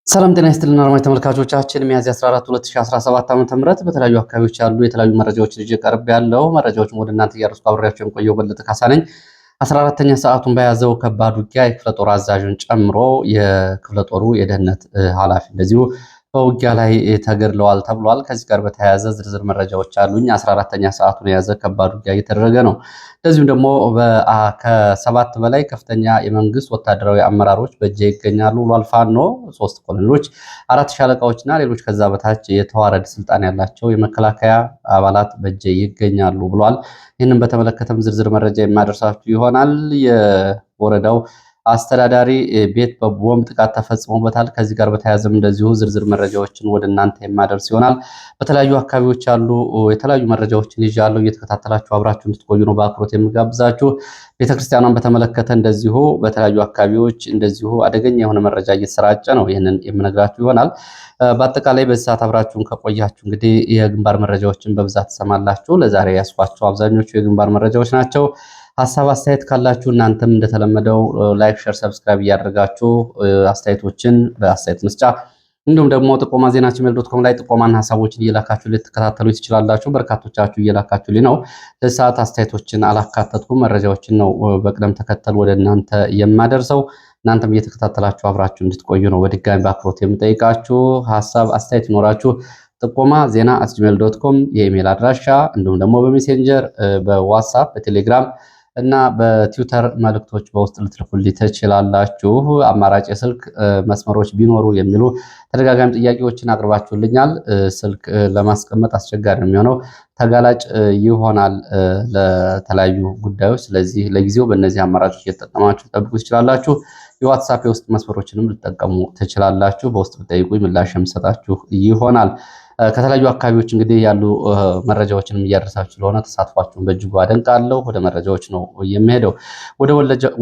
ሰላም ጤና ይስጥልና አድማጭ ተመልካቾቻችን ሚያዝያ 14 2017 ዓ.ም በተለያዩ አካባቢዎች ያሉ የተለያዩ መረጃዎችን ይዤ ቀርብ ያለው መረጃዎችን ወደ እናንተ እያደረስኩ አብሬያችሁ የምቆየው በለጠ ካሳ ነኝ። 14ኛ ሰዓቱን በያዘው ከባድ ውጊያ የክፍለ ጦር አዛዥን ጨምሮ የክፍለ ጦሩ የደህንነት ኃላፊ እንደዚሁ በውጊያ ላይ ተገድለዋል ተብሏል። ከዚህ ጋር በተያያዘ ዝርዝር መረጃዎች አሉኝ። 14ኛ ሰዓቱን የያዘ ከባድ ውጊያ እየተደረገ ነው። እንደዚሁም ደግሞ ከሰባት በላይ ከፍተኛ የመንግስት ወታደራዊ አመራሮች በእጄ ይገኛሉ ብሏል ፋኖ። 3 ኮሎኔሎች፣ 4 ሻለቃዎችና ሌሎች ከዛ በታች የተዋረድ ስልጣን ያላቸው የመከላከያ አባላት በእጄ ይገኛሉ ብሏል። ይህንን በተመለከተም ዝርዝር መረጃ የማደርሳችሁ ይሆናል። የወረዳው አስተዳዳሪ ቤት በቦምብ ጥቃት ተፈጽሞበታል። ከዚህ ጋር በተያያዘም እንደዚሁ ዝርዝር መረጃዎችን ወደ እናንተ የማደርስ ይሆናል። በተለያዩ አካባቢዎች ያሉ የተለያዩ መረጃዎችን ይዣለሁ። እየተከታተላችሁ አብራችሁ እንድትቆዩ ነው በአክብሮት የምጋብዛችሁ። ቤተክርስቲያኗን በተመለከተ እንደዚሁ በተለያዩ አካባቢዎች እንደዚሁ አደገኛ የሆነ መረጃ እየተሰራጨ ነው። ይህንን የምነግራችሁ ይሆናል። በአጠቃላይ በዚህ ሰዓት አብራችሁን ከቆያችሁ እንግዲህ የግንባር መረጃዎችን በብዛት ትሰማላችሁ። ለዛሬ ያስኳቸው አብዛኞቹ የግንባር መረጃዎች ናቸው። ሀሳብ አስተያየት ካላችሁ እናንተም እንደተለመደው ላይክ፣ ሸር፣ ሰብስክራይብ እያደረጋችሁ አስተያየቶችን በአስተያየት መስጫ እንዲሁም ደግሞ ጥቆማ ዜና ጂሜል.com ላይ ጥቆማና ሀሳቦችን እየላካችሁ ልትከታተሉ ትችላላችሁ። በርካቶቻችሁ እየላካችሁልኝ ነው። ለሰዓት አስተያየቶችን አላካተትኩም። መረጃዎችን ነው በቅደም ተከተል ወደ እናንተ የማደርሰው። እናንተም እየተከታተላችሁ አብራችሁ እንድትቆዩ ነው በድጋሚ በአክብሮት የምጠይቃችሁ። ሀሳብ አስተያየት ይኖራችሁ ጥቆማ ዜና @gmail.com የኢሜል አድራሻ እንዲሁም ደግሞ በሜሴንጀር በዋትስአፕ በቴሌግራም እና በትዊተር መልእክቶች በውስጥ ልትልኩልኝ ትችላላችሁ። አማራጭ የስልክ መስመሮች ቢኖሩ የሚሉ ተደጋጋሚ ጥያቄዎችን አቅርባችሁልኛል። ስልክ ለማስቀመጥ አስቸጋሪ ነው የሚሆነው፣ ተጋላጭ ይሆናል ለተለያዩ ጉዳዮች። ስለዚህ ለጊዜው በእነዚህ አማራጮች እየተጠቀማችሁ ልጠብቁ ትችላላችሁ። የዋትስአፕ የውስጥ መስመሮችንም ልትጠቀሙ ትችላላችሁ። በውስጥ ብትጠይቁኝ ምላሽ የምሰጣችሁ ይሆናል። ከተለያዩ አካባቢዎች እንግዲህ ያሉ መረጃዎችንም እያደረሳችሁ ስለሆነ ተሳትፏችሁን በእጅጉ አደንቃለሁ። ወደ መረጃዎች ነው የሚሄደው።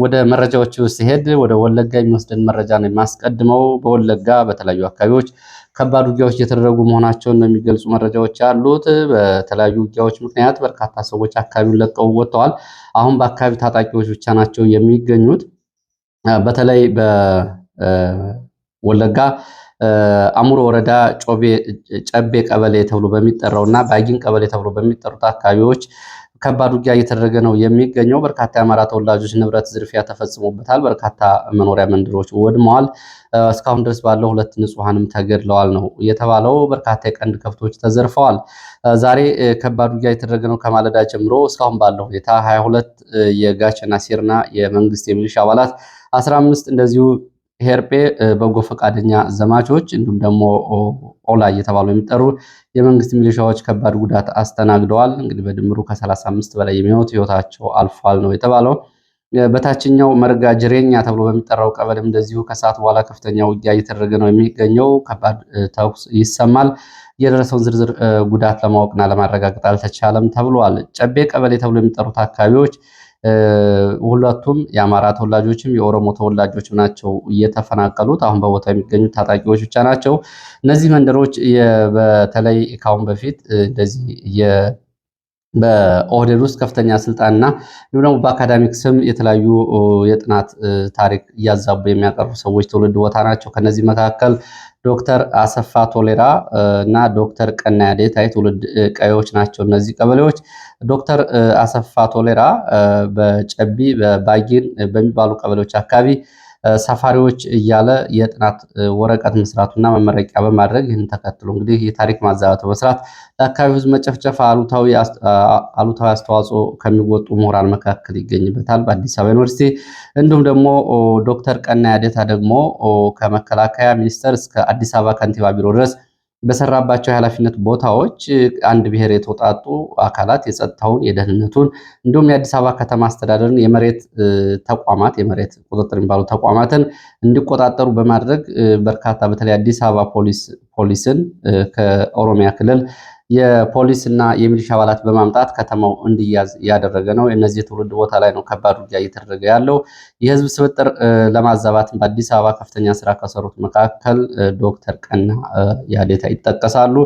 ወደ መረጃዎች ሲሄድ ወደ ወለጋ የሚወስደን መረጃ ነው የማስቀድመው። በወለጋ በተለያዩ አካባቢዎች ከባድ ውጊያዎች እየተደረጉ መሆናቸውን የሚገልጹ መረጃዎች ያሉት። በተለያዩ ውጊያዎች ምክንያት በርካታ ሰዎች አካባቢውን ለቀው ወጥተዋል። አሁን በአካባቢ ታጣቂዎች ብቻ ናቸው የሚገኙት። በተለይ በወለጋ አሙሮ ወረዳ ጨቤ ቀበሌ ተብሎ በሚጠራው እና ባጊን ቀበሌ ተብሎ በሚጠሩት አካባቢዎች ከባድ ውጊያ እየተደረገ ነው የሚገኘው። በርካታ የአማራ ተወላጆች ንብረት ዝርፊያ ተፈጽሞበታል። በርካታ መኖሪያ መንደሮች ወድመዋል። እስካሁን ድረስ ባለው 2 ንጹሐንም ተገድለዋል ነው የተባለው። በርካታ የቀንድ ከብቶች ተዘርፈዋል። ዛሬ ከባድ ውጊያ እየተደረገ ነው ከማለዳ ጀምሮ እስካሁን ባለው ሁኔታ 22 የጋቸና ሲርና የመንግስት የሚሊሻ አባላት፣ 15 እንደዚሁ ሄርጴ በጎ ፈቃደኛ ዘማቾች እንዲሁም ደግሞ ኦላ እየተባሉ የሚጠሩ የመንግስት ሚሊሻዎች ከባድ ጉዳት አስተናግደዋል። እንግዲህ በድምሩ ከ35 በላይ የሚሆኑት ህይወታቸው አልፏል ነው የተባለው። በታችኛው መርጋ ጅሬኛ ተብሎ በሚጠራው ቀበሌም እንደዚሁ ከሰዓት በኋላ ከፍተኛ ውጊያ እየተደረገ ነው የሚገኘው። ከባድ ተኩስ ይሰማል። የደረሰውን ዝርዝር ጉዳት ለማወቅና ለማረጋገጥ አልተቻለም ተብሏል። ጨቤ ቀበሌ ተብሎ የሚጠሩት አካባቢዎች ሁለቱም የአማራ ተወላጆችም የኦሮሞ ተወላጆች ናቸው እየተፈናቀሉት። አሁን በቦታው የሚገኙት ታጣቂዎች ብቻ ናቸው። እነዚህ መንደሮች በተለይ ካሁን በፊት እንደዚህ በኦህዴድ ውስጥ ከፍተኛ ስልጣንና እንዲሁም ደግሞ በአካዳሚክ ስም የተለያዩ የጥናት ታሪክ እያዛቡ የሚያቀርቡ ሰዎች ትውልድ ቦታ ናቸው። ከነዚህ መካከል ዶክተር አሰፋ ቶሌራ እና ዶክተር ቀናያ ዴታ የትውልድ ቀዮች ናቸው እነዚህ ቀበሌዎች። ዶክተር አሰፋ ቶሌራ በጨቢ በባጊን በሚባሉ ቀበሌዎች አካባቢ ሰፋሪዎች እያለ የጥናት ወረቀት መስራቱና መመረቂያ በማድረግ ይህን ተከትሎ እንግዲህ የታሪክ ማዛባት በመስራት ለአካባቢው ሕዝብ መጨፍጨፍ አሉታዊ አስተዋጽኦ ከሚወጡ ምሁራን መካከል ይገኝበታል በአዲስ አበባ ዩኒቨርሲቲ። እንዲሁም ደግሞ ዶክተር ቀናያ ዴታ ደግሞ ከመከላከያ ሚኒስቴር እስከ አዲስ አበባ ከንቲባ ቢሮ ድረስ በሰራባቸው የኃላፊነት ቦታዎች አንድ ብሔር የተውጣጡ አካላት የጸጥታውን፣ የደህንነቱን እንዲሁም የአዲስ አበባ ከተማ አስተዳደርን የመሬት ተቋማት የመሬት ቁጥጥር የሚባሉ ተቋማትን እንዲቆጣጠሩ በማድረግ በርካታ በተለይ አዲስ አበባ ፖሊስን ከኦሮሚያ ክልል የፖሊስና የሚሊሻ አባላት በማምጣት ከተማው እንዲያዝ ያደረገ ነው። እነዚህ የትውልድ ቦታ ላይ ነው ከባድ ውጊያ እየተደረገ ያለው። የህዝብ ስብጥር ለማዛባትም በአዲስ አበባ ከፍተኛ ስራ ከሰሩት መካከል ዶክተር ቀናያ ዴታ ይጠቀሳሉ።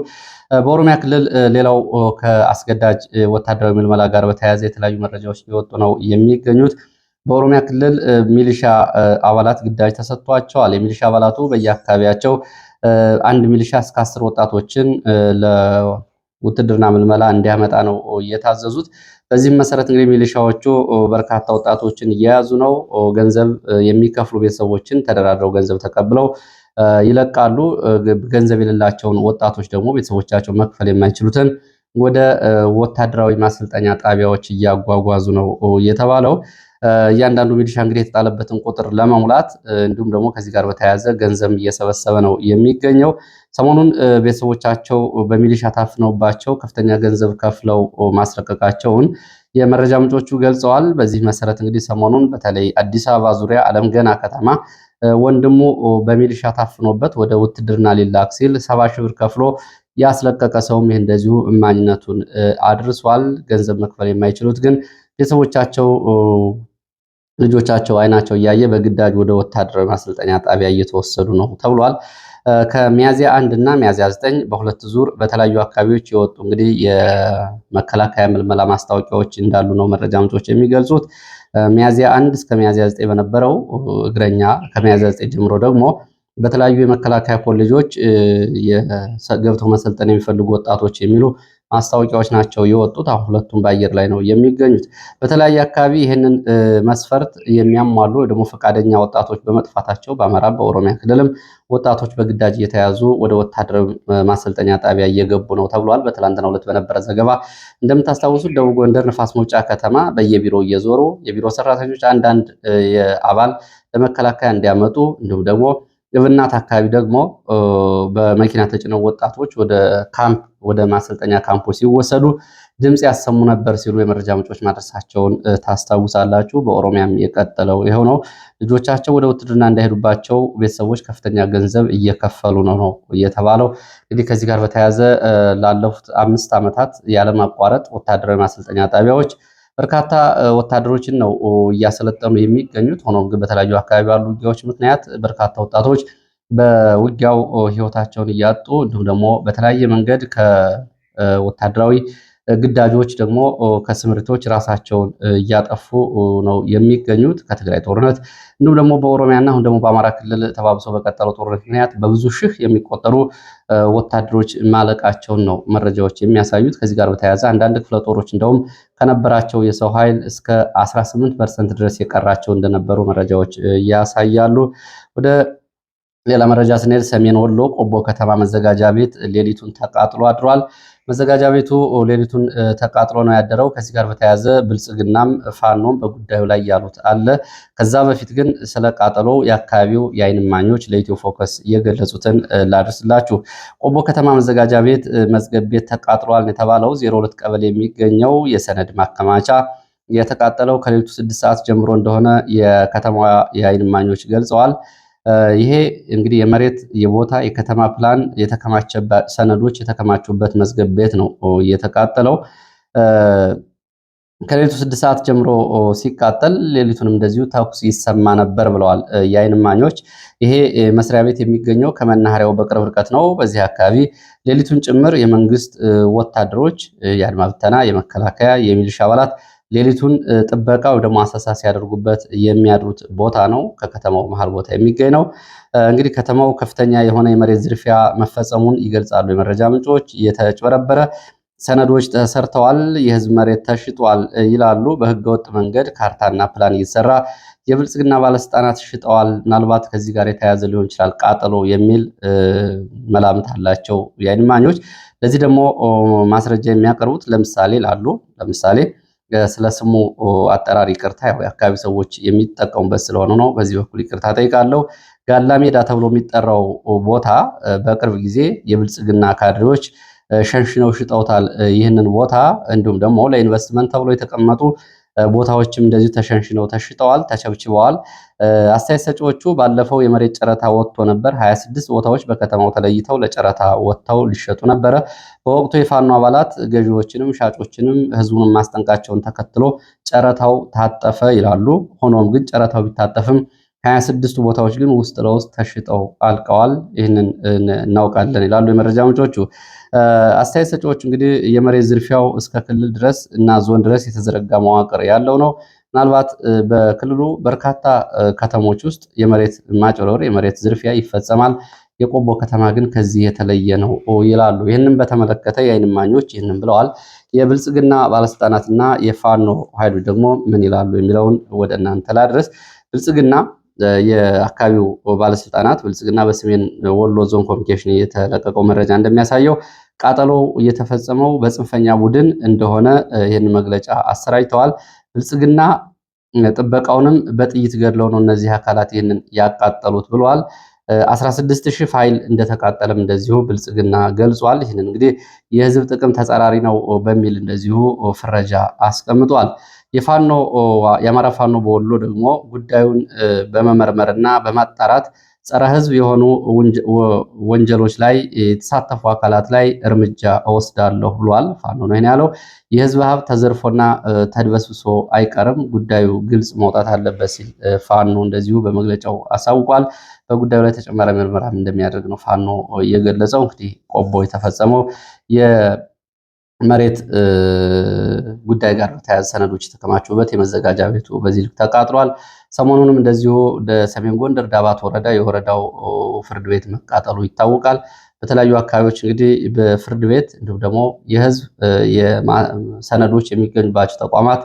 በኦሮሚያ ክልል ሌላው ከአስገዳጅ ወታደራዊ ምልመላ ጋር በተያያዘ የተለያዩ መረጃዎች እየወጡ ነው የሚገኙት። በኦሮሚያ ክልል ሚሊሻ አባላት ግዳጅ ተሰጥቷቸዋል። የሚሊሻ አባላቱ በየአካባቢያቸው አንድ ሚሊሻ እስከ 10 ወጣቶችን ለውትድርና ምልመላ እንዲያመጣ ነው እየታዘዙት። በዚህም መሰረት እንግዲህ ሚሊሻዎቹ በርካታ ወጣቶችን እየያዙ ነው። ገንዘብ የሚከፍሉ ቤተሰቦችን ተደራድረው ገንዘብ ተቀብለው ይለቃሉ። ገንዘብ የሌላቸውን ወጣቶች ደግሞ ቤተሰቦቻቸው መክፈል የማይችሉትን ወደ ወታደራዊ ማሰልጠኛ ጣቢያዎች እያጓጓዙ ነው የተባለው። እያንዳንዱ ሚሊሻ እንግዲህ የተጣለበትን ቁጥር ለመሙላት እንዲሁም ደግሞ ከዚህ ጋር በተያያዘ ገንዘብ እየሰበሰበ ነው የሚገኘው። ሰሞኑን ቤተሰቦቻቸው በሚሊሻ ታፍነውባቸው ከፍተኛ ገንዘብ ከፍለው ማስለቀቃቸውን የመረጃ ምንጮቹ ገልጸዋል። በዚህ መሰረት እንግዲህ ሰሞኑን በተለይ አዲስ አበባ ዙሪያ አለም ገና ከተማ ወንድሙ በሚሊሻ ታፍኖበት ወደ ውትድርና ሊላክ ሲል 70 ሺህ ብር ከፍሎ ያስለቀቀ ሰውም ይህ እንደዚሁ እማኝነቱን አድርሷል። ገንዘብ መክፈል የማይችሉት ግን ቤተሰቦቻቸው ልጆቻቸው አይናቸው እያየ በግዳጅ ወደ ወታደራዊ ማሰልጠኛ ጣቢያ እየተወሰዱ ነው ተብሏል። ከሚያዚያ 1 እና ሚያዚያ 9 በሁለት ዙር በተለያዩ አካባቢዎች የወጡ እንግዲህ የመከላከያ ምልመላ ማስታወቂያዎች እንዳሉ ነው መረጃ ምንጮች የሚገልጹት። ሚያዚያ 1 እስከ ሚያዚያ 9 በነበረው እግረኛ፣ ከሚያዚያ 9 ጀምሮ ደግሞ በተለያዩ የመከላከያ ኮሌጆች ገብተው መሰልጠን የሚፈልጉ ወጣቶች የሚሉ ማስታወቂያዎች ናቸው የወጡት። አሁን ሁለቱም በአየር ላይ ነው የሚገኙት። በተለያየ አካባቢ ይህንን መስፈርት የሚያሟሉ ወይ ደግሞ ፈቃደኛ ወጣቶች በመጥፋታቸው በአማራ በኦሮሚያ ክልልም ወጣቶች በግዳጅ እየተያዙ ወደ ወታደራዊ ማሰልጠኛ ጣቢያ እየገቡ ነው ተብሏል። በትላንትናው ዕለት በነበረ ዘገባ እንደምታስታውሱት ደቡብ ጎንደር ንፋስ መውጫ ከተማ በየቢሮው እየዞሩ የቢሮ ሰራተኞች አንዳንድ አባል ለመከላከያ እንዲያመጡ እንዲሁም ደግሞ እብናት አካባቢ ደግሞ በመኪና ተጭነው ወጣቶች ወደ ካምፕ ወደ ማሰልጠኛ ካምፖች ሲወሰዱ ድምፅ ያሰሙ ነበር ሲሉ የመረጃ ምንጮች ማድረሳቸውን ታስታውሳላችሁ። በኦሮሚያም የቀጠለው ይኸው ነው። ልጆቻቸው ወደ ውትድርና እንዳይሄዱባቸው ቤተሰቦች ከፍተኛ ገንዘብ እየከፈሉ ነው እየተባለው። እንግዲህ ከዚህ ጋር በተያያዘ ላለፉት 5 ዓመታት ያለማቋረጥ ወታደራዊ ማሰልጠኛ ጣቢያዎች በርካታ ወታደሮችን ነው እያሰለጠኑ የሚገኙት። ሆኖም ግን በተለያዩ አካባቢ ያሉ ውጊያዎች ምክንያት በርካታ ወጣቶች በውጊያው ሕይወታቸውን እያጡ እንዲሁም ደግሞ በተለያየ መንገድ ከወታደራዊ ግዳጆች ደግሞ ከስምሪቶች ራሳቸውን እያጠፉ ነው የሚገኙት። ከትግራይ ጦርነት እንዲሁም ደግሞ በኦሮሚያና አሁን ደግሞ በአማራ ክልል ተባብሶ በቀጠለው ጦርነት ምክንያት በብዙ ሺህ የሚቆጠሩ ወታደሮች ማለቃቸውን ነው መረጃዎች የሚያሳዩት። ከዚህ ጋር በተያያዘ አንዳንድ ክፍለ ጦሮች እንደውም ከነበራቸው የሰው ኃይል እስከ 18% ድረስ የቀራቸው እንደነበሩ መረጃዎች ያሳያሉ። ወደ ሌላ መረጃ ስንሄድ ሰሜን ወሎ ቆቦ ከተማ መዘጋጃ ቤት ሌሊቱን ተቃጥሎ አድሯል። መዘጋጃ ቤቱ ሌሊቱን ተቃጥሎ ነው ያደረው። ከዚህ ጋር በተያያዘ ብልጽግናም ፋኖም በጉዳዩ ላይ ያሉት አለ። ከዛ በፊት ግን ስለ ቃጠሎ የአካባቢው የዓይን እማኞች ለኢትዮ ፎከስ የገለጹትን ላድርስላችሁ። ቆቦ ከተማ መዘጋጃ ቤት መዝገብ ቤት ተቃጥሏል የተባለው 02 ቀበሌ የሚገኘው የሰነድ ማከማቻ የተቃጠለው ከሌሊቱ 6 ሰዓት ጀምሮ እንደሆነ የከተማዋ የዓይን እማኞች ገልጸዋል። ይሄ እንግዲህ የመሬት የቦታ የከተማ ፕላን የተከማቸበት ሰነዶች የተከማቹበት መዝገብ ቤት ነው የተቃጠለው። ከሌሊቱ 6 ሰዓት ጀምሮ ሲቃጠል ሌሊቱንም እንደዚሁ ተኩስ ይሰማ ነበር ብለዋል የዓይን እማኞች። ይሄ መስሪያ ቤት የሚገኘው ከመናኸሪያው በቅርብ ርቀት ነው። በዚህ አካባቢ ሌሊቱን ጭምር የመንግስት ወታደሮች የአድማ ብተና፣ የመከላከያ፣ የሚሊሻ አባላት ሌሊቱን ጥበቃ ወይ ደግሞ አሰሳ ሲያደርጉበት የሚያድሩት ቦታ ነው። ከከተማው መሃል ቦታ የሚገኝ ነው። እንግዲህ ከተማው ከፍተኛ የሆነ የመሬት ዝርፊያ መፈጸሙን ይገልጻሉ የመረጃ ምንጮች። የተጭበረበረ ሰነዶች ተሰርተዋል፣ የህዝብ መሬት ተሽጧል ይላሉ። በህገወጥ መንገድ ካርታና ፕላን እየተሰራ የብልጽግና ባለስልጣናት ሽጠዋል። ምናልባት ከዚህ ጋር የተያያዘ ሊሆን ይችላል ቃጠሎ የሚል መላምት አላቸው የዓይን እማኞች። ለዚህ ደግሞ ማስረጃ የሚያቀርቡት ለምሳሌ ስለ ስሙ አጠራር ይቅርታ፣ ያው የአካባቢ ሰዎች የሚጠቀሙበት ስለሆነ ነው። በዚህ በኩል ይቅርታ ጠይቃለሁ። ጋላ ሜዳ ተብሎ የሚጠራው ቦታ በቅርብ ጊዜ የብልጽግና ካድሬዎች ሸንሽነው ሽጠውታል ይህንን ቦታ። እንዲሁም ደግሞ ለኢንቨስትመንት ተብሎ የተቀመጡ ቦታዎችም እንደዚሁ ተሸንሽነው ተሽጠዋል፣ ተቸብችበዋል። አስተያየት ሰጪዎቹ ባለፈው የመሬት ጨረታ ወጥቶ ነበር። 26 ቦታዎች በከተማው ተለይተው ለጨረታ ወጥተው ሊሸጡ ነበረ። በወቅቱ የፋኖ አባላት ገዢዎችንም ሻጮችንም ህዝቡንም ማስጠንቃቸውን ተከትሎ ጨረታው ታጠፈ ይላሉ። ሆኖም ግን ጨረታው ቢታጠፍም 26ቱ ቦታዎች ግን ውስጥ ለውስጥ ተሽጠው አልቀዋል። ይህንን እናውቃለን ይላሉ የመረጃ ምንጮቹ። አስተያየት ሰጪዎቹ እንግዲህ የመሬት ዝርፊያው እስከ ክልል ድረስ እና ዞን ድረስ የተዘረጋ መዋቅር ያለው ነው። ምናልባት በክልሉ በርካታ ከተሞች ውስጥ የመሬት ማጭበርበር፣ የመሬት ዝርፊያ ይፈጸማል። የቆቦ ከተማ ግን ከዚህ የተለየ ነው ይላሉ። ይህንን በተመለከተ የዓይን እማኞች ይህንን ብለዋል። የብልጽግና ባለስልጣናትና የፋኖ ኃይሎች ደግሞ ምን ይላሉ የሚለውን ወደ እናንተ ላድረስ። ብልጽግና የአካባቢው ባለስልጣናት ብልጽግና በሰሜን ወሎ ዞን ኮሚኒኬሽን የተለቀቀው መረጃ እንደሚያሳየው ቃጠሎ እየተፈጸመው በጽንፈኛ ቡድን እንደሆነ ይህን መግለጫ አሰራጭተዋል። ብልጽግና ጥበቃውንም በጥይት ገድለው ነው እነዚህ አካላት ይህንን ያቃጠሉት ብለዋል። 16,000 ፋይል እንደተቃጠለም እንደዚሁ ብልጽግና ገልጿል። ይህንን እንግዲህ የህዝብ ጥቅም ተጻራሪ ነው በሚል እንደዚሁ ፍረጃ አስቀምጧል። የአማራ ፋኖ በወሎ ደግሞ ጉዳዩን በመመርመርና በማጣራት ጸረ ህዝብ የሆኑ ወንጀሎች ላይ የተሳተፉ አካላት ላይ እርምጃ እወስዳለሁ ብሏል። ፋኖ ነው ያለው። የህዝብ ሀብት ተዘርፎና ተድበስብሶ አይቀርም፣ ጉዳዩ ግልጽ መውጣት አለበት ሲል ፋኖ እንደዚሁ በመግለጫው አሳውቋል። በጉዳዩ ላይ ተጨማሪ ምርመራም እንደሚያደርግ ነው ፋኖ የገለጸው። እንግዲህ ቆቦ የተፈጸመው የመሬት ጉዳይ ጋር በተያያዘ ሰነዶች የተከማቹበት የመዘጋጃ ቤቱ በዚህ ልክ ተቃጥሏል። ሰሞኑንም እንደዚሁ ሰሜን ጎንደር ዳባት ወረዳ የወረዳው ፍርድ ቤት መቃጠሉ ይታወቃል። በተለያዩ አካባቢዎች እንግዲህ በፍርድ ቤት እንዲሁም ደግሞ የህዝብ ሰነዶች የሚገኙባቸው ተቋማት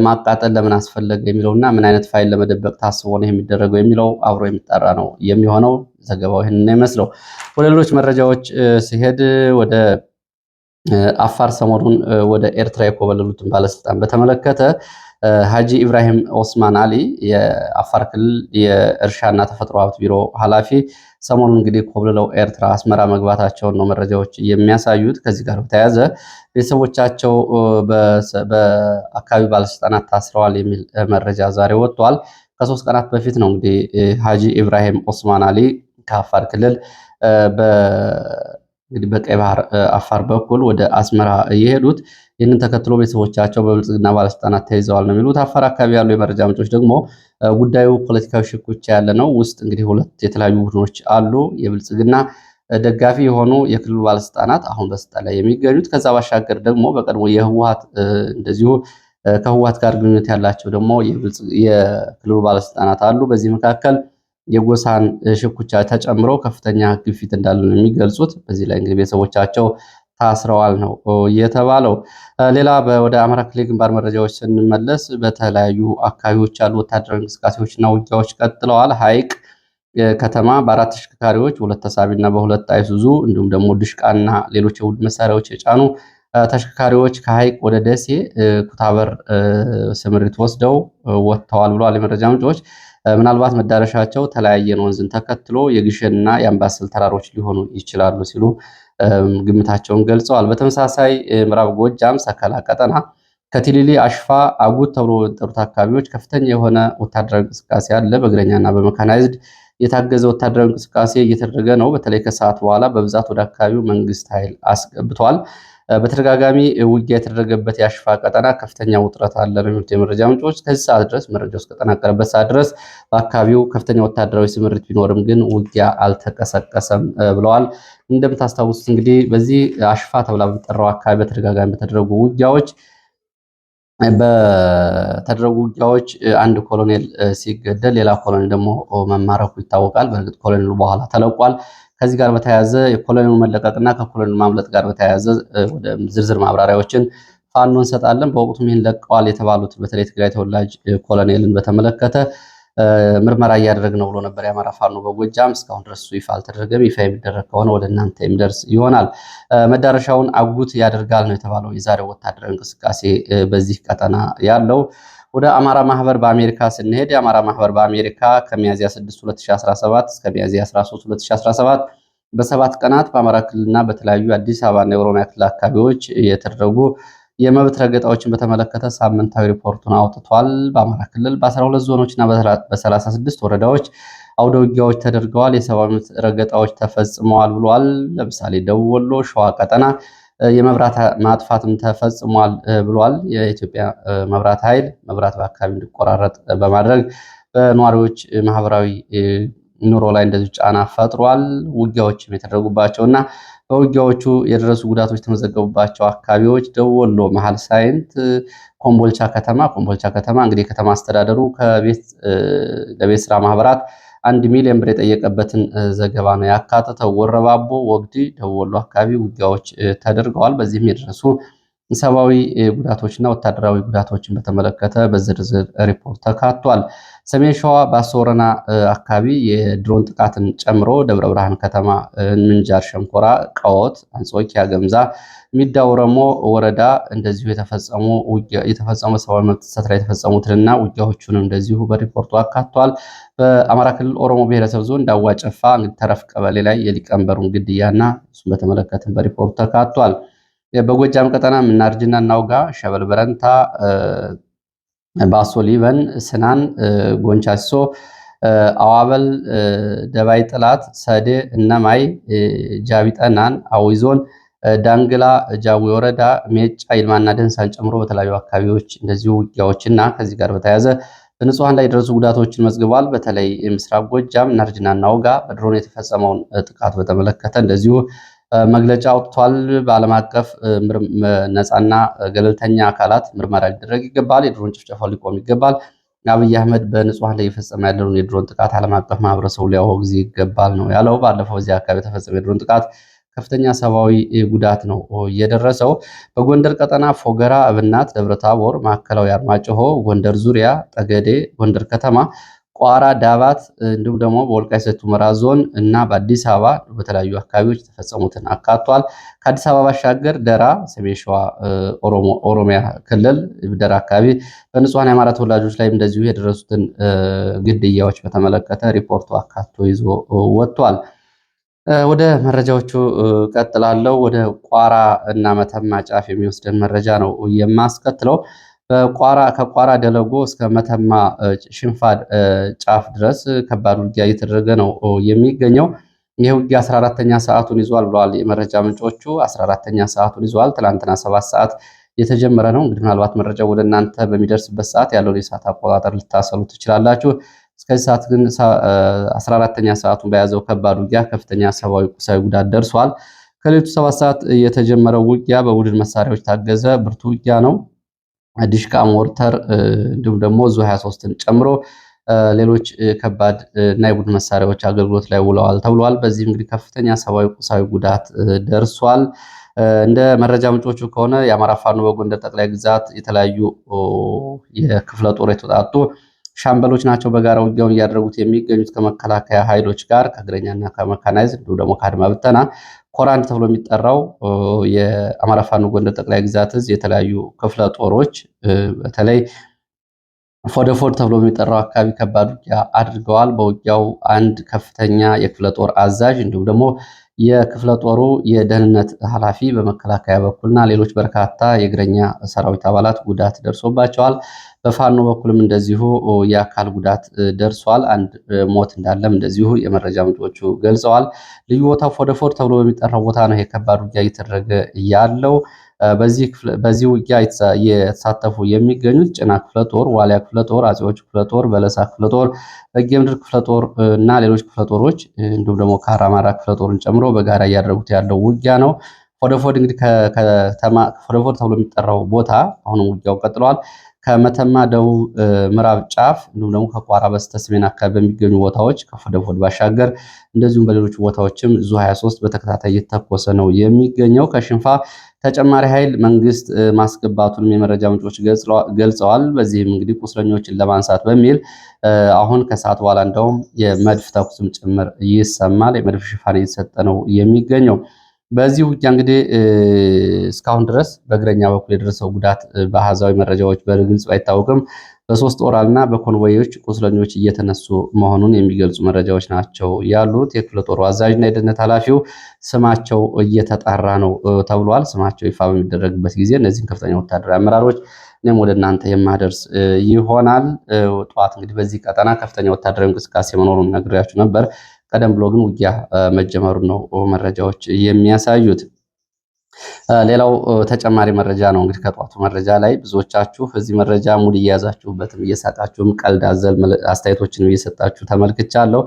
ማቃጠል ለምን አስፈለገ የሚለውና ምን አይነት ፋይል ለመደበቅ ታስቦ ነው የሚደረገው የሚለው አብሮ የሚጠራ ነው የሚሆነው። ዘገባው ይህን ነው የሚመስለው። ወደ ሌሎች መረጃዎች ሲሄድ ወደ አፋር ሰሞኑን ወደ ኤርትራ የኮበለሉትን ባለስልጣን በተመለከተ ሀጂ ኢብራሂም ኦስማን አሊ የአፋር ክልል የእርሻና ተፈጥሮ ሀብት ቢሮ ኃላፊ ሰሞኑን እንግዲህ ኮብልለው ኤርትራ አስመራ መግባታቸውን ነው መረጃዎች የሚያሳዩት። ከዚህ ጋር በተያያዘ ቤተሰቦቻቸው በአካባቢ ባለስልጣናት ታስረዋል የሚል መረጃ ዛሬ ወጥቷል። ከ3 ቀናት በፊት ነው እንግዲህ ሀጂ ኢብራሂም ኦስማን አሊ ከአፋር ክልል እንግዲህ በቀይ ባህር አፋር በኩል ወደ አስመራ የሄዱት። ይህንን ተከትሎ ቤተሰቦቻቸው በብልጽግና ባለስልጣናት ተይዘዋል ነው የሚሉት። አፋር አካባቢ ያሉ የመረጃ ምንጮች ደግሞ ጉዳዩ ፖለቲካዊ ሽኩቻ ያለ ነው። ውስጥ እንግዲህ 2 የተለያዩ ቡድኖች አሉ። የብልጽግና ደጋፊ የሆኑ የክልሉ ባለስልጣናት አሁን በስልጣን ላይ የሚገኙት፣ ከዛ ባሻገር ደግሞ በቀድሞ የህወሓት እንደዚሁ ከህወሓት ጋር ግንኙነት ያላቸው ደግሞ የክልሉ ባለስልጣናት አሉ። በዚህ መካከል የጎሳን ሽኩቻ ተጨምሮ ከፍተኛ ግፊት እንዳለ ነው የሚገልጹት። በዚህ ላይ እንግዲህ ቤተሰቦቻቸው ታስረዋል ነው የተባለው። ሌላ ወደ አማራ ክልል ግንባር መረጃዎች ስንመለስ በተለያዩ አካባቢዎች ያሉ ወታደራዊ እንቅስቃሴዎችና ውጊያዎች ቀጥለዋል። ሐይቅ ከተማ በ4 ተሽከርካሪዎች 2 ተሳቢና በ2 አይሱዙ እንዲሁም ደግሞ ድሽቃና ሌሎች የውድ መሳሪያዎች የጫኑ ተሽከርካሪዎች ከሐይቅ ወደ ደሴ ኩታበር ስምሪት ወስደው ወጥተዋል ብለዋል የመረጃ ምንጮች። ምናልባት መዳረሻቸው ተለያየን ወንዝን ተከትሎ የግሸንና የአምባሰል ተራሮች ሊሆኑ ይችላሉ ሲሉ ግምታቸውን ገልጸዋል። በተመሳሳይ ምዕራብ ጎጃም ሰከላ ቀጠና ከቲሊሊ አሽፋ አጉት ተብሎ በሚጠሩት አካባቢዎች ከፍተኛ የሆነ ወታደራዊ እንቅስቃሴ አለ። በእግረኛና በመካናይዝድ የታገዘ ወታደራዊ እንቅስቃሴ እየተደረገ ነው። በተለይ ከሰዓት በኋላ በብዛት ወደ አካባቢው መንግስት ኃይል አስገብቷል። በተደጋጋሚ ውጊያ የተደረገበት የአሽፋ ቀጠና ከፍተኛ ውጥረት አለ ነው የሚሉት የመረጃ ምንጮች። ከዚህ ሰዓት ድረስ መረጃው እስከተጠናቀረበት ሰዓት ድረስ በአካባቢው ከፍተኛ ወታደራዊ ስምሪት ቢኖርም ግን ውጊያ አልተቀሰቀሰም ብለዋል። እንደምታስታውሱት እንግዲህ በዚህ አሽፋ ተብላ በሚጠራው አካባቢ በተደጋጋሚ በተደረጉ ውጊያዎች አንድ ኮሎኔል ሲገደል ሌላ ኮሎኔል ደግሞ መማረኩ ይታወቃል። በእርግጥ ኮሎኔሉ በኋላ ተለቋል። ከዚህ ጋር በተያያዘ የኮሎኔሉ መለቀቅና ከኮሎኔሉ ማምለጥ ጋር በተያያዘ ወደ ዝርዝር ማብራሪያዎችን ፋኖ እንሰጣለን። በወቅቱም ይህን ለቀዋል የተባሉት በተለይ ትግራይ ተወላጅ ኮሎኔልን በተመለከተ ምርመራ እያደረግ ነው ብሎ ነበር የአማራ ፋኖ በጎጃም። እስካሁን ድረስ ይፋ አልተደረገም። ይፋ የሚደረግ ከሆነ ወደ እናንተ የሚደርስ ይሆናል። መዳረሻውን አጉት ያደርጋል ነው የተባለው የዛሬው ወታደራዊ እንቅስቃሴ በዚህ ቀጠና ያለው። ወደ አማራ ማህበር በአሜሪካ ስንሄድ የአማራ ማህበር በአሜሪካ ከሚያዝያ 6 2017 እስከ ሚያዝያ 13 2017 በ7 ቀናት በአማራ ክልልና በተለያዩ አዲስ አበባና የኦሮሚያ ክልል አካባቢዎች የተደረጉ የመብት ረገጣዎችን በተመለከተ ሳምንታዊ ሪፖርቱን አውጥቷል። በአማራ ክልል በ12 ዞኖችና በ36 ወረዳዎች አውደ ውጊያዎች ተደርገዋል። የሰብአዊ መብት ረገጣዎች ተፈጽመዋል ብሏል። ለምሳሌ ደቡብ ወሎ ሸዋ ቀጠና የመብራት ማጥፋትም ተፈጽሟል ብሏል። የኢትዮጵያ መብራት ኃይል መብራት በአካባቢ እንዲቆራረጥ በማድረግ በነዋሪዎች ማህበራዊ ኑሮ ላይ እንደዚሁ ጫና ፈጥሯል። ውጊያዎችም የተደረጉባቸውና በውጊያዎቹ የደረሱ ጉዳቶች የተመዘገቡባቸው አካባቢዎች ደቡብ ወሎ መሀል ሳይንት፣ ኮምቦልቻ ከተማ እንግዲህ የከተማ አስተዳደሩ ለቤት ስራ ማህበራት 1 ሚሊዮን ብር የጠየቀበትን ዘገባ ነው ያካተተው። ወረባቦ፣ ወግዲ፣ ደቡብ ወሎ አካባቢ ውጊያዎች ተደርገዋል። በዚህም የደረሱ ሰብአዊ ጉዳቶችና ወታደራዊ ጉዳቶችን በተመለከተ በዝርዝር ሪፖርት ተካቷል። ሰሜን ሸዋ ባሶ ወረና አካባቢ የድሮን ጥቃትን ጨምሮ ደብረ ብርሃን ከተማ፣ ምንጃር ሸንኮራ፣ ቀወት፣ አንጾኪያ፣ ገምዛ፣ ሚዳውረሞ ወረዳ እንደዚሁ የተፈጸሙ ሰብአዊ መብት ጥሰት ላይ የተፈጸሙትንና ውጊያዎቹንም እንደዚሁ በሪፖርቱ አካቷል። በአማራ ክልል ኦሮሞ ብሔረሰብ ዞን ዳዋ ጨፋ ተረፍ ቀበሌ ላይ የሊቀመንበሩን ግድያና እሱን በተመለከተ በሪፖርቱ ተካቷል። በጎጃም ቀጠና ምናርጅና እናውጋ፣ ሸበል በረንታ፣ ባሶ ሊበን፣ ስናን፣ ጎንቻሶ፣ አዋበል፣ ደባይ ጥላት፣ ሰዴ፣ እነማይ፣ ጃቢጠናን፣ አዊ ዞን፣ ዳንግላ፣ ጃዊ ወረዳ፣ ሜጫ፣ ይልማና ደንሳን ጨምሮ በተለያዩ አካባቢዎች እንደዚሁ ውጊያዎችና ከዚህ ጋር በተያያዘ በንጹሐን ላይ የደረሱ ጉዳቶችን መዝግቧል። በተለይ ምስራቅ ጎጃም ናርጅና እናውጋ በድሮን የተፈጸመውን ጥቃት በተመለከተ እንደዚሁ መግለጫ አውጥቷል። በዓለም አቀፍ ነፃና ገለልተኛ አካላት ምርመራ ሊደረግ ይገባል። የድሮን ጭፍጨፋው ሊቆም ይገባል። አብይ አህመድ በንጹሐን ላይ እየፈጸመ ያለውን የድሮን ጥቃት ዓለም አቀፍ ማህበረሰቡ ሊያወግዝ ይገባል ነው ያለው። ባለፈው እዚህ አካባቢ የተፈጸመ የድሮን ጥቃት ከፍተኛ ሰብአዊ ጉዳት ነው እየደረሰው። በጎንደር ቀጠና ፎገራ፣ እብናት፣ ደብረታቦር፣ ማዕከላዊ አርማጭሆ፣ ጎንደር ዙሪያ፣ ጠገዴ፣ ጎንደር ከተማ፣ ቋራ፣ ዳባት እንዲሁም ደግሞ በወልቃይት ሰቲት ሁመራ ዞን እና በአዲስ አበባ በተለያዩ አካባቢዎች የተፈጸሙትን አካቷል። ከአዲስ አበባ ባሻገር ደራ፣ ሰሜን ሸዋ ኦሮሚያ ክልል ደራ አካባቢ በንጹሐን የአማራ ተወላጆች ላይ እንደዚሁ የደረሱትን ግድያዎች በተመለከተ ሪፖርቱ አካቶ ይዞ ወጥቷል። ወደ መረጃዎቹ ቀጥላለሁ። ወደ ቋራ እና መተማ ጫፍ የሚወስደን መረጃ ነው የማስከትለው። ከቋራ ደለጎ እስከ መተማ ሽንፋ ጫፍ ድረስ ከባድ ውጊያ እየተደረገ ነው የሚገኘው። ይህ ውጊያ 14ተኛ ሰዓቱን ይዟል ብለዋል የመረጃ ምንጮቹ። 14ተኛ ሰዓቱን ይዟል። ትላንትና 7 ሰዓት የተጀመረ ነው። እንግዲህ ምናልባት መረጃው ወደ እናንተ በሚደርስበት ሰዓት ያለውን የሰዓት አቆጣጠር ልታሰሉ ትችላላችሁ። እስከዚህ ሰዓት ግን 14ተኛ ሰዓቱን በያዘው ከባድ ውጊያ ከፍተኛ ሰብአዊ፣ ቁሳዊ ጉዳት ደርሷል። ከሌሊቱ 7 ሰዓት የተጀመረው ውጊያ በቡድን መሳሪያዎች ታገዘ ብርቱ ውጊያ ነው። ዲሽቃ፣ ሞርተር እንዲሁም ደግሞ ዙ 23ን ጨምሮ ሌሎች ከባድ እና የቡድን መሳሪያዎች አገልግሎት ላይ ውለዋል ተብሏል። በዚህም እንግዲህ ከፍተኛ ሰብአዊ፣ ቁሳዊ ጉዳት ደርሷል። እንደ መረጃ ምንጮቹ ከሆነ የአማራ ፋኖ በጎንደር ጠቅላይ ግዛት የተለያዩ የክፍለ ጦር የተውጣጡ ሻምበሎች ናቸው በጋራ ውጊያውን እያደረጉት የሚገኙት ከመከላከያ ኃይሎች ጋር ከእግረኛና ከመካናይዝ እንዲሁም ደግሞ ከአድማ ብተና ኮራንድ ተብሎ የሚጠራው የአማራ ፋኖ ጎንደር ጠቅላይ ግዛት እዝ የተለያዩ ክፍለ ጦሮች በተለይ ፎደፎድ ተብሎ የሚጠራው አካባቢ ከባድ ውጊያ አድርገዋል። በውጊያው አንድ ከፍተኛ የክፍለ ጦር አዛዥ እንዲሁም ደግሞ የክፍለ ጦሩ የደህንነት ኃላፊ በመከላከያ በኩልና ሌሎች በርካታ የእግረኛ ሰራዊት አባላት ጉዳት ደርሶባቸዋል። በፋኖ በኩልም እንደዚሁ የአካል ጉዳት ደርሷል። አንድ ሞት እንዳለም እንደዚሁ የመረጃ ምንጮቹ ገልጸዋል። ልዩ ቦታው ፎደፎድ ተብሎ በሚጠራው ቦታ ነው የከባድ ውጊያ እየተደረገ ያለው። በዚህ ውጊያ እየተሳተፉ የሚገኙት ጭና ክፍለ ጦር፣ ዋሊያ ክፍለ ጦር፣ አጼዎቹ ክፍለ ጦር፣ በለሳ ክፍለ ጦር፣ በጌምድር ክፍለ ጦር እና ሌሎች ክፍለ ጦሮች እንዲሁም ደግሞ ከአራማራ ክፍለ ጦርን ጨምሮ በጋራ እያደረጉት ያለው ውጊያ ነው። ፎደፎድ እንግዲህ ፎደፎድ ተብሎ የሚጠራው ቦታ አሁንም ውጊያው ቀጥለዋል። ከመተማ ደቡብ ምዕራብ ጫፍ እንዲሁም ደግሞ ከቋራ በስተ ሰሜን አካባቢ በሚገኙ ቦታዎች ከፎደፎድ ባሻገር እንደዚሁም በሌሎች ቦታዎችም ዙ 23 በተከታታይ እየተተኮሰ ነው የሚገኘው። ከሽንፋ ተጨማሪ ኃይል መንግስት ማስገባቱንም የመረጃ ምንጮች ገልጸዋል። በዚህም እንግዲህ ቁስለኞችን ለማንሳት በሚል አሁን ከሰዓት በኋላ እንደውም የመድፍ ተኩስም ጭምር ይሰማል። የመድፍ ሽፋን እየተሰጠ ነው የሚገኘው። በዚህ ውጊያ እንግዲህ እስካሁን ድረስ በእግረኛ በኩል የደረሰው ጉዳት በአሃዛዊ መረጃዎች በግልጽ ባይታወቅም በ3 ኦራልና በኮንቮዮች ቁስለኞች እየተነሱ መሆኑን የሚገልጹ መረጃዎች ናቸው ያሉት። የክፍለ ጦሩ አዛዥና የደህንነት ኃላፊው ስማቸው እየተጣራ ነው ተብሏል። ስማቸው ይፋ በሚደረግበት ጊዜ እነዚህን ከፍተኛ ወታደራዊ አመራሮች እኔም ወደ እናንተ የማደርስ ይሆናል። ጠዋት እንግዲህ በዚህ ቀጠና ከፍተኛ ወታደራዊ እንቅስቃሴ መኖሩን ነግሬያችሁ ነበር። ቀደም ብሎ ግን ውጊያ መጀመሩ ነው መረጃዎች የሚያሳዩት። ሌላው ተጨማሪ መረጃ ነው እንግዲህ ከጧቱ መረጃ ላይ ብዙዎቻችሁ እዚህ መረጃ ሙድ እየያዛችሁበትም እየሳቃችሁም ቀልድ አዘል አስተያየቶችን እየሰጣችሁ ተመልክቻለሁ።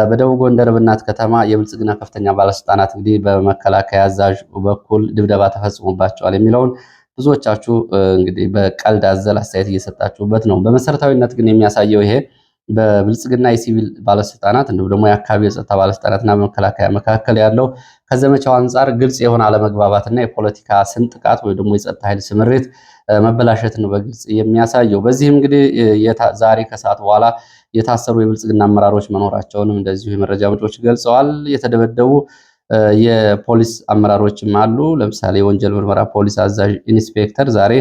በደቡብ ጎንደር ብናት ከተማ የብልጽግና ከፍተኛ ባለስልጣናት እንግዲህ በመከላከያ አዛዥ በኩል ድብደባ ተፈጽሞባቸዋል የሚለውን ብዙዎቻችሁ እንግዲህ በቀልድ አዘል አስተያየት እየሰጣችሁበት ነው። በመሰረታዊነት ግን የሚያሳየው ይሄ በብልጽግና የሲቪል ባለስልጣናት እንዲሁም ደግሞ የአካባቢ የጸጥታ ባለስልጣናትና በመከላከያ መካከል ያለው ከዘመቻው አንጻር ግልጽ የሆነ አለመግባባትና የፖለቲካ ስንጥቃት ወይ ደግሞ የጸጥታ ኃይል ስምሪት መበላሸት ነው በግልጽ የሚያሳየው። በዚህም እንግዲህ ዛሬ ከሰዓት በኋላ የታሰሩ የብልጽግና አመራሮች መኖራቸውንም እንደዚሁ የመረጃ ምንጮች ገልጸዋል። የተደበደቡ የፖሊስ አመራሮችም አሉ። ለምሳሌ የወንጀል ምርመራ ፖሊስ አዛዥ ኢንስፔክተር ዛሬ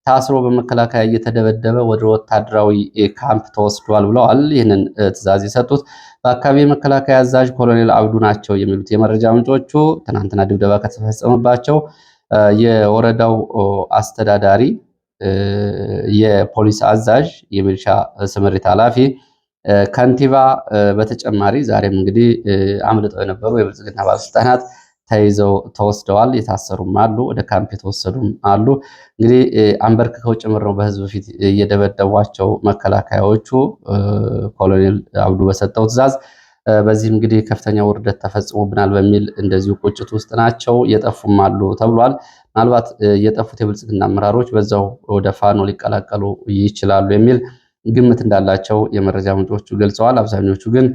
ታስሮ በመከላከያ እየተደበደበ ወደ ወታደራዊ ካምፕ ተወስዷል ብለዋል። ይህንን ትዕዛዝ የሰጡት በአካባቢ የመከላከያ አዛዥ ኮሎኔል አብዱ ናቸው የሚሉት የመረጃ ምንጮቹ ትናንትና ድብደባ ከተፈጸመባቸው የወረዳው አስተዳዳሪ፣ የፖሊስ አዛዥ፣ የሚሊሻ ስምሪት ኃላፊ፣ ከንቲባ በተጨማሪ ዛሬም እንግዲህ አምልጠው የነበሩ የብልጽግና ባለስልጣናት ተይዘው ተወስደዋል። የታሰሩም አሉ፣ ወደ ካምፕ የተወሰዱም አሉ። እንግዲህ አንበርክከው ጭምር ነው በህዝብ ፊት እየደበደቧቸው መከላከያዎቹ ኮሎኔል አብዱ በሰጠው ትዕዛዝ። በዚህም እንግዲህ ከፍተኛ ውርደት ተፈጽሞብናል በሚል እንደዚሁ ቁጭት ውስጥ ናቸው። የጠፉም አሉ ተብሏል። ምናልባት የጠፉት የብልጽግና አመራሮች በዛው ወደ ፋኖ ሊቀላቀሉ ይችላሉ የሚል ግምት እንዳላቸው የመረጃ ምንጮቹ ገልጸዋል። አብዛኞቹ ግን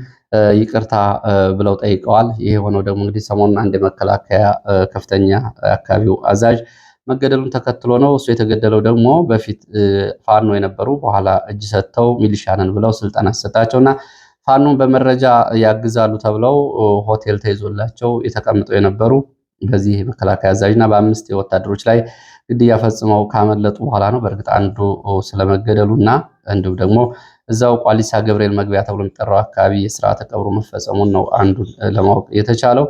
ይቅርታ ብለው ጠይቀዋል። ይሄ የሆነው ደግሞ እንግዲህ ሰሞኑን አንድ የመከላከያ ከፍተኛ አካባቢው አዛዥ መገደሉን ተከትሎ ነው። እሱ የተገደለው ደግሞ በፊት ፋኖ የነበሩ በኋላ እጅ ሰጥተው ሚሊሻንን ብለው ስልጠና ሲሰጣቸውና ፋኖን በመረጃ ያግዛሉ ተብለው ሆቴል ተይዞላቸው የተቀምጠው የነበሩ በዚህ መከላከያ አዛዥና በ5 ወታደሮች ላይ ግድያ ፈጽመው ካመለጡ በኋላ ነው። በእርግጥ አንዱ ስለመገደሉና እንዲሁም ደግሞ እዛው ቋሊሳ ገብርኤል መግቢያ ተብሎ የሚጠራው አካባቢ የስርዓተ ቀብሩ መፈጸሙን ነው አንዱን ለማወቅ የተቻለው።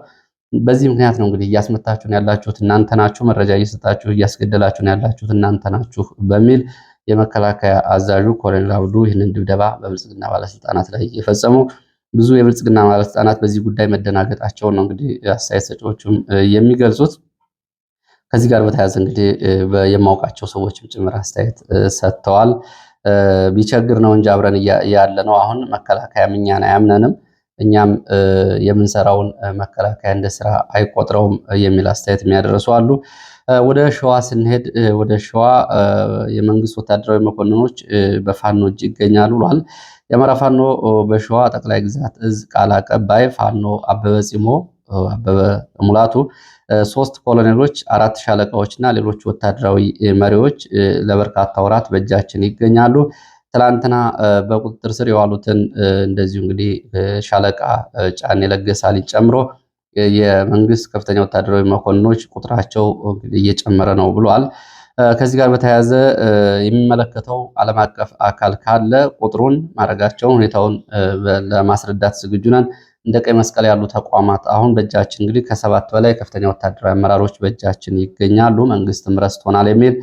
በዚህ ምክንያት ነው እንግዲህ እያስመታችሁን ያላችሁት እናንተ ናችሁ፣ መረጃ እየሰጣችሁ እያስገደላችሁን ያላችሁት እናንተ ናችሁ በሚል የመከላከያ አዛዡ ኮሎኔል አብዱ ይህንን ድብደባ በብልጽግና ባለስልጣናት ላይ የፈጸሙ። ብዙ የብልጽግና ባለስልጣናት በዚህ ጉዳይ መደናገጣቸውን ነው እንግዲህ አስተያየት ሰጪዎቹም የሚገልጹት። ከዚህ ጋር በተያያዘ እንግዲህ የማውቃቸው ሰዎችም ጭምር አስተያየት ሰጥተዋል። ቢቸግር ነው እንጂ አብረን ያለ ነው። አሁን መከላከያም እኛን አያምነንም፣ እኛም የምንሰራውን መከላከያ እንደ ስራ አይቆጥረውም የሚል አስተያየት የሚያደርሱ አሉ። ወደ ሸዋ ስንሄድ ወደ ሸዋ የመንግስት ወታደራዊ መኮንኖች በፋኖ እጅ ይገኛሉ ብሏል። የአማራ ፋኖ በሸዋ ጠቅላይ ግዛት እዝ ቃል አቀባይ ፋኖ አበበ ሙላቱ 3 ኮሎኔሎች፣ 4 ሻለቃዎች እና ሌሎች ወታደራዊ መሪዎች ለበርካታ ወራት በእጃችን ይገኛሉ። ትላንትና በቁጥጥር ስር የዋሉትን እንደዚሁ እንግዲህ ሻለቃ ጫኔ ለገሳሊን ጨምሮ የመንግስት ከፍተኛ ወታደራዊ መኮንኖች ቁጥራቸው እንግዲህ እየጨመረ ነው ብሏል። ከዚህ ጋር በተያያዘ የሚመለከተው ዓለም አቀፍ አካል ካለ ቁጥሩን ማድረጋቸውን ሁኔታውን ለማስረዳት ዝግጁ ነን። እንደ ቀይ መስቀል ያሉ ተቋማት አሁን በእጃችን እንግዲህ ከ7 በላይ ከፍተኛ ወታደራዊ አመራሮች በእጃችን ይገኛሉ፣ መንግስትም ረስቶናል የሚል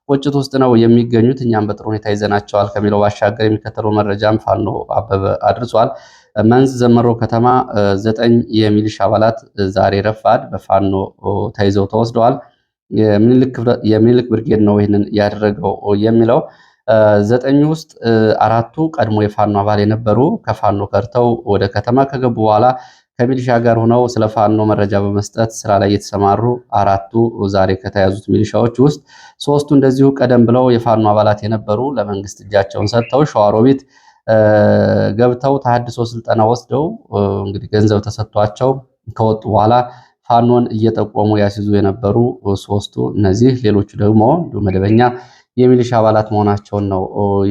ቁጭት ውስጥ ነው የሚገኙት። እኛም በጥሩ ሁኔታ ይዘናቸዋል ከሚለው ባሻገር የሚከተለው መረጃም ፋኖ አበበ አድርሷል። መንዝ ዘመሮ ከተማ 9 የሚሊሻ አባላት ዛሬ ረፋድ በፋኖ ተይዘው ተወስደዋል። የሚኒልክ ብርጌድ ነው ይህንን ያደረገው የሚለው 9 ውስጥ 4ቱ ቀድሞ የፋኖ አባል የነበሩ ከፋኖ ከርተው ወደ ከተማ ከገቡ በኋላ ከሚሊሻ ጋር ሆነው ስለ ፋኖ መረጃ በመስጠት ስራ ላይ የተሰማሩ 4ቱ ዛሬ ከተያዙት ሚሊሻዎች ውስጥ 3ቱ እንደዚሁ ቀደም ብለው የፋኖ አባላት የነበሩ ለመንግስት እጃቸውን ሰጥተው ሸዋሮቢት ገብተው ተሐድሶ ስልጠና ወስደው እንግዲህ ገንዘብ ተሰጥቷቸው ከወጡ በኋላ ፋኖን እየጠቆሙ ያስይዙ የነበሩ 3ቱ እነዚህ፣ ሌሎቹ ደግሞ መደበኛ የሚሊሻ አባላት መሆናቸውን ነው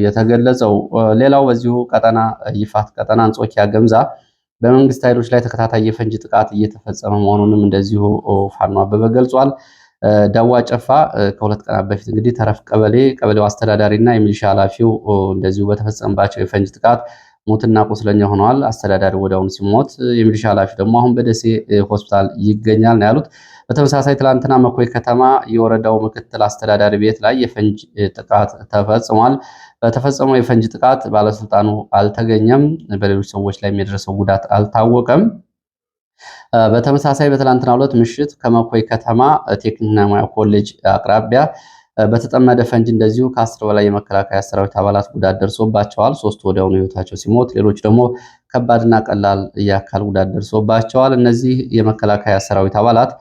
የተገለጸው። ሌላው በዚሁ ቀጠና ይፋት ቀጠና አንጾኪያ ገምዛ በመንግስት ኃይሎች ላይ ተከታታይ የፈንጅ ጥቃት እየተፈጸመ መሆኑንም እንደዚሁ ፋኖ አበበ ገልጿል። ዳዋ ጨፋ ከ2 ቀናት በፊት እንግዲህ ተረፍ ቀበሌው አስተዳዳሪና የሚሊሻ ኃላፊው እንደዚሁ በተፈጸመባቸው የፈንጅ ጥቃት ሞትና ቁስለኛ ሆነዋል። አስተዳዳሪ ወዲያውኑ ሲሞት የሚሊሻ ኃላፊ ደግሞ አሁን በደሴ ሆስፒታል ይገኛል ነው ያሉት። በተመሳሳይ ትላንትና መኮይ ከተማ የወረዳው ምክትል አስተዳዳሪ ቤት ላይ የፈንጅ ጥቃት ተፈጽሟል። በተፈጸመው የፈንጅ ጥቃት ባለስልጣኑ አልተገኘም። በሌሎች ሰዎች ላይ የደረሰው ጉዳት አልታወቀም። በተመሳሳይ በትላንትናው ዕለት ምሽት ከመኮይ ከተማ ቴክኒክና ሙያ ኮሌጅ አቅራቢያ በተጠመደ ፈንጅ እንደዚሁ ከ10 በላይ የመከላከያ ሰራዊት አባላት ጉዳት ደርሶባቸዋል። 3 ወዲያውኑ ህይወታቸው ሲሞት፣ ሌሎች ደግሞ ከባድና ቀላል የአካል ጉዳት ደርሶባቸዋል። እነዚህ የመከላከያ ሰራዊት አባላት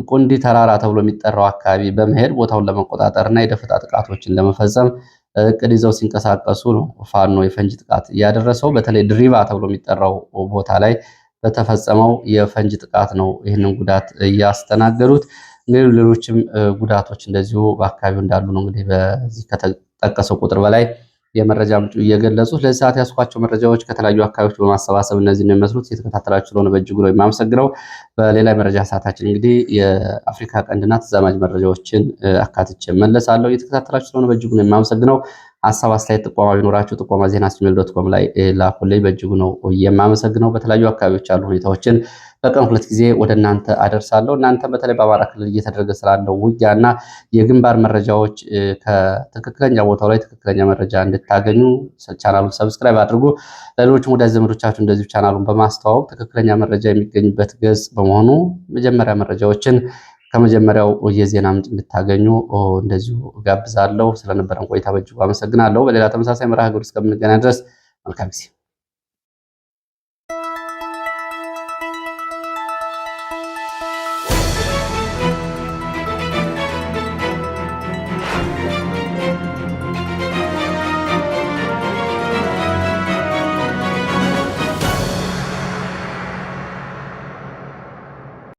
ቁንዲ ተራራ ተብሎ የሚጠራው አካባቢ በመሄድ ቦታውን ለመቆጣጠር እና የደፈጣ ጥቃቶችን ለመፈጸም እቅድ ይዘው ሲንቀሳቀሱ ነው ፋኖ የፈንጅ ጥቃት እያደረሰው። በተለይ ድሪባ ተብሎ የሚጠራው ቦታ ላይ በተፈጸመው የፈንጅ ጥቃት ነው ይህንን ጉዳት እያስተናገዱት። ሌሎችም ጉዳቶች እንደዚሁ በአካባቢው እንዳሉ ነው እንግዲህ በዚህ ከተጠቀሰው ቁጥር በላይ የመረጃ ምንጩ እየገለጹት። ለዚህ ሰዓት ያስኳቸው መረጃዎች ከተለያዩ አካባቢዎች በማሰባሰብ እነዚህ ነው የሚመስሉት። የተከታተላችሁ ስለሆነ በእጅጉ ነው የማመሰግነው። በሌላ መረጃ ሰዓታችን እንግዲህ የአፍሪካ ቀንድና ተዛማጅ መረጃዎችን አካትቼ መለሳለሁ። የተከታተላችሁ ስለሆነ በእጅጉ ነው የማመሰግነው። ሀሳብ አስተያየት፣ ጥቆማ ቢኖራችሁ ጥቆማ ዜና@gmail.com ላይ ላኩልኝ። በእጅጉ ነው የማመሰግነው። በተለያዩ አካባቢዎች ያሉ ሁኔታዎችን በቀን 2 ጊዜ ወደ እናንተ አደርሳለሁ። እናንተ በተለይ በአማራ ክልል እየተደረገ ስላለው ውጊያና የግንባር መረጃዎች ከትክክለኛ ቦታው ላይ ትክክለኛ መረጃ እንድታገኙ ቻናሉን ሰብስክራይብ አድርጉ። ለሌሎችም ወዳጅ ዘመዶቻችሁ እንደዚሁ ቻናሉን በማስተዋወቅ ትክክለኛ መረጃ የሚገኝበት ገጽ በመሆኑ መጀመሪያ መረጃዎችን ከመጀመሪያው የዜና ምንጭ እንድታገኙ እንደዚሁ ጋብዛለሁ። ስለነበረን ቆይታ በእጅጉ አመሰግናለሁ። በሌላ ተመሳሳይ መርሃ ግብር እስከምንገናኝ ድረስ መልካም ጊዜ